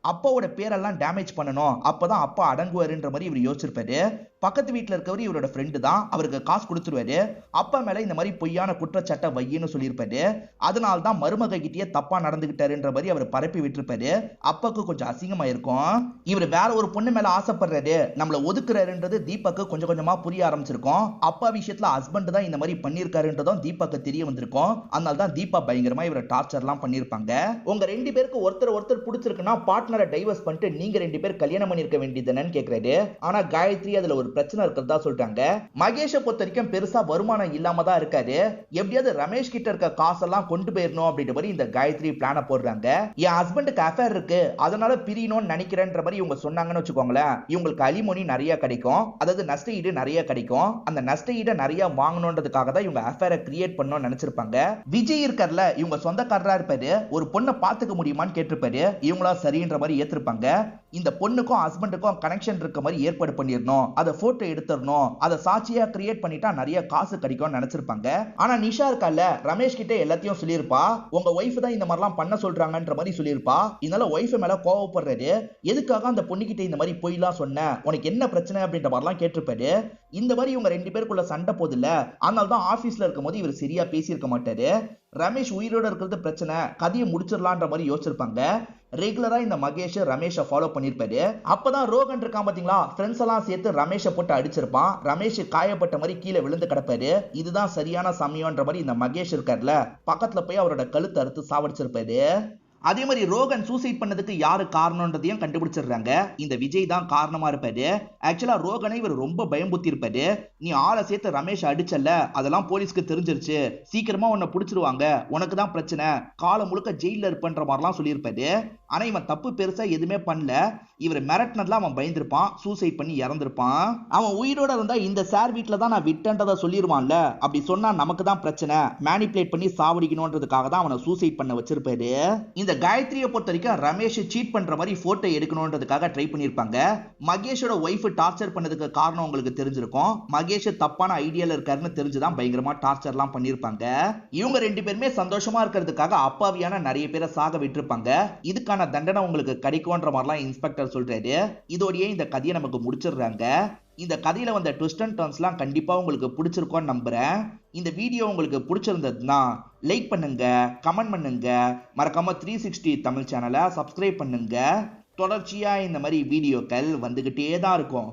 அப்பாவோட பேரெல்லாம் டேமேஜ் பண்ணணும், அப்பதான் அப்பா அடங்குவாருன்ற மாதிரி இவர் யோசிச்சிருப்பாரு. பக்கத்து வீட்டுல இருக்கவர் இவரோட ஃப்ரெண்டு தான், அவருக்கு காசு கொடுத்துருவாரு. அப்பா மேல இந்த மாதிரி பொய்யான குற்றச்சாட்டை வையின்னு சொல்லியிருப்பாரு. அதனால தான் மருமக கிட்டயே தப்பா நடந்துகிட்டாருன்ற மாதிரி அவர் பரப்பி விட்டுருப்பாரு. அப்பாக்கு கொஞ்சம் அசிங்கமா இருக்கும். இவர் வேற ஒரு பொண்ணு மேல ஆசைப்படுறாரு, நம்மள ஒதுக்குறாருன்றது தீபாக்கு கொஞ்சம் கொஞ்சமா புரிய ஆரம்பிச்சிருக்கும். அப்பா விஷயத்துல ஹஸ்பண்ட் தான் இந்த மாதிரி பண்ணிருக்காருன்றதும் தீபாக்கு தெரிய வந்திருக்கும். அதனால தான் தீபா பயங்கரமா இவரை டார்ச்சர்லாம் பண்ணிருப்பாங்க. உங்க 2 பேருக்கு ஒருத்தர் பிடிச்சிருக்குன்னா பார்ட்னரை டைவர்ஸ் பண்ணிட்டு நீங்க 2 பேர் கல்யாணம் பண்ணிருக்க வேண்டியதுன்னு கேக்குறாரு. ஆனா காயத்ரி அதுல ஒரு பிரச்சனை இருக்கிறதா சொல்றாங்க. மகேஷை பொறுத்த வரைக்கும் பெருசா வருமானம் இல்லாம தான் இருக்காரு. எப்படியாவது ரமேஷ் கிட்ட இருக்க காசெல்லாம் கொண்டு போயிடணும் அப்படின்ற மாதிரி இந்த காயத்ரி பிளான போடுறாங்க. என் ஹஸ்பண்டுக்கு அஃபேர் இருக்கு, அதனால பிரியணும்னு நினைக்கிறேன்ற மாதிரி இவங்க சொன்னாங்கன்னு வச்சுக்கோங்களேன், இவங்களுக்கு அலிமோனி நிறைய கிடைக்கும், அதாவது நஷ்ட ஈடு நிறைய கிடைக்கும். அந்த நஷ்ட ஈடை நிறைய வாங்கணும்ன்றதுக்காக தான் இவங்க அஃபேரை கிரியேட் பண்ணணும்னு நினைச்சிருப்பாங்க. விஜய் இருக்கார்ல, இவங்க சொந்தக்காரரா இருப்பாரு, ஒரு பொண்ணை பாத்துக்க முடியுமான்னு கேட்டிருப்பாரு. இவங்களா சரின்ற மாதிரி ஏத்திருப்பாங்க. இந்த பொண்ணுக்கும் ஹஸ்பண்டுக்கும் கனெக்ஷன் இருக்க மாதிரி ஏற்பாடு பண்ணிடணும், அதை போட்டோ எடுத்துடணும், அதை சாட்சியா கிரியேட் பண்ணிட்டா நிறைய காசு கிடைக்கும்னு நினைச்சிருப்பாங்க. ஆனா நிஷா இருக்கால, ரமேஷ் கிட்ட எல்லாத்தையும் சொல்லியிருப்பா. உங்க ஒய்ஃப் தான் இந்த மாதிரிலாம் பண்ண சொல்றாங்கன்ற மாதிரி சொல்லியிருப்பா. இதனால ஒய்ஃப் மேல கோவப்படுறாரு. எதுக்காக அந்த பொண்ணுகிட்ட இந்த மாதிரி போய்லாம் சொன்ன, உனக்கு என்ன பிரச்சனை அப்படின்ற மாதிரிலாம் கேட்டிருப்பாரு. இந்த மாதிரி இவங்க 2 பேருக்குள்ள சண்டை போதில்ல, அதனால தான் ஆபீஸ்ல இருக்கும் போது இவர் சரியா பேசியிருக்க மாட்டாரு. ரமேஷ் உயிரோட இருக்கிறது பிரச்சனை, கதையை முடிச்சிடலான்ற மாதிரி யோசிச்சிருப்பாங்க. ரெகுலரா இந்த மகேஷ் ரமேஷை ஃபாலோ பண்ணிருப்பாரு. அப்பதான் ரோகன் இருக்கான் பாத்தீங்களா, ஃப்ரெண்ட்ஸ் எல்லாம் சேர்த்து ரமேஷை போட்டு அடிச்சிருப்பான். ரமேஷ் காயப்பட்ட மாதிரி கீழே விழுந்து கிடப்பாரு. இதுதான் சரியான சமயம்ன்ற மாதிரி இந்த மகேஷ் இருக்காருல, பக்கத்துல போய் அவரோட கழுத்தை அறுத்து சாவடிச்சிருப்பாரு. அதே மாதிரி ரோகன் சூசைட் பண்ணதுக்கு யாரு காரணம்ன்றதையும் கண்டுபிடிச்சிடுறாங்க. இந்த விஜய் தான் காரணமா இருப்பாரு. ஆக்சுவலா ரோகனை இவர் ரொம்ப பயம்புத்தி இருப்பாரு. நீ ஆளை சேர்த்து ரமேஷ் அடிச்சல்ல, அதெல்லாம் போலீஸ்க்கு தெரிஞ்சிருச்சு, சீக்கிரமா உன்னை பிடிச்சிருவாங்க, உனக்கு தான் பிரச்சனை, காலம் முழுக்க ஜெயில இருப்பன்ற மாதிரிலாம் சொல்லியிருப்பாரு. ஆனா இவன் தப்பு பெருசா எதுவுமே பண்ணல. இவர் மிரட்டினதுல அவன் பயந்துருப்பான், சூசைட் பண்ணி இறந்திருப்பான். அவன் உயிரோட இருந்தா இந்த சார் வீட்டுல தான் நான் விட்டன்றதை சொல்லிடுவான்ல, அப்படி சொன்னா நமக்கு தான் பிரச்சனை, மேனிபுலேட் பண்ணி சாவடிக்கணும்ன்றதுக்காக தான் அவனை சூசைட் பண்ண வச்சிருப்பாரு. இந்த காயத்ரியை பொறுத்த வரைக்கும் ரமேஷ் சீட் பண்ற மாதிரி போட்டோ எடுக்கணும்ன்றதுக்காக ட்ரை பண்ணிருப்பாங்க. மகேஷோட ஒய்ஃப் டார்ச்சர் பண்ணதுக்கு காரணம் உங்களுக்கு தெரிஞ்சிருக்கும். மகேஷ் தப்பான ஐடியால இருக்காருன்னு தெரிஞ்சுதான் பயங்கரமா டார்ச்சர்லாம் பண்ணிருப்பாங்க. இவங்க 2 பேருமே சந்தோஷமா இருக்கிறதுக்காக அப்பாவியான நிறைய பேரை சாக விட்டுருப்பாங்க. இதுக்கான தண்டனை உங்களுக்கு கிடைக்கும்ன்ற மாதிரிலாம் இன்ஸ்பெக்டர் சொல்றாரு. இதோடயே இந்த கதையை நமக்கு முடிச்சிடுறாங்க. இந்த கதையில வந்த ட்விஸ்ட் அண்ட் டர்ன்ஸ்லாம் கண்டிப்பா உங்களுக்கு பிடிச்சிருக்கும்னு நம்புறேன். இந்த வீடியோ உங்களுக்கு பிடிச்சிருந்ததுன்னா லைக் பண்ணுங்க, கமெண்ட் பண்ணுங்க, மறக்காம 360 தமிழ் சேனலை சப்ஸ்கிரைப் பண்ணுங்க. தொடர்ச்சியா இந்த மாதிரி வீடியோக்கள் வந்துகிட்டே தான் இருக்கும்.